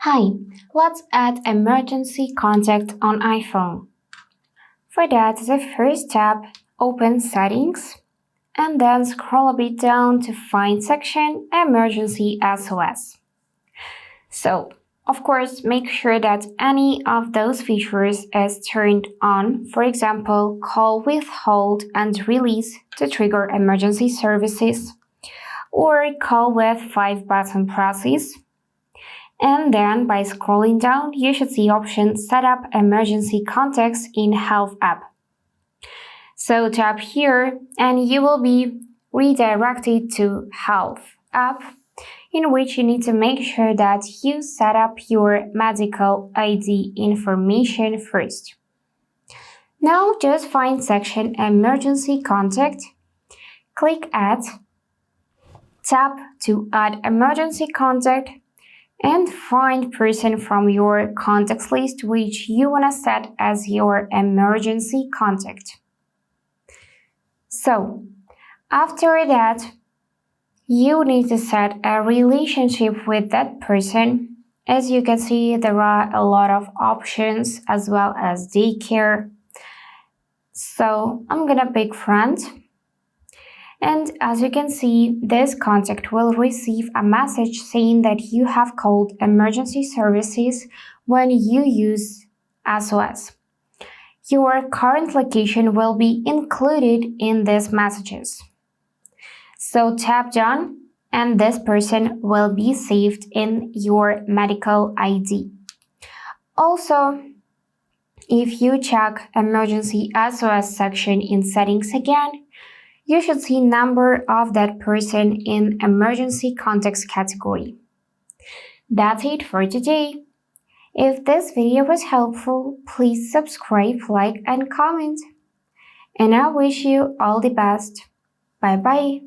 Hi, let's add emergency contact on iPhone. For that, the first tab, open Settings, and then scroll a bit down to find section Emergency SOS. So, of course, make sure that any of those features is turned on, for example, call with hold and release to trigger emergency services, or call with 5-button presses. And then by scrolling down, you should see option Set up emergency contacts in Health app. So tap here and you will be redirected to Health app, in which you need to make sure that you set up your medical ID information first. Now just find section Emergency Contact, click Add, tap to add emergency contact, and find person from your contacts list which you want to set as your emergency contact. So, after that, you need to set a relationship with that person. As you can see, there are a lot of options as well as daycare. So, I'm gonna pick friend. And as you can see, this contact will receive a message saying that you have called emergency services when you use SOS. Your current location will be included in these messages. So tap done and this person will be saved in your medical ID. Also, if you check emergency SOS section in settings again, you should see number of that person in emergency contacts category. That's it for today. If this video was helpful, please subscribe, like, and comment. And I wish you all the best. Bye bye.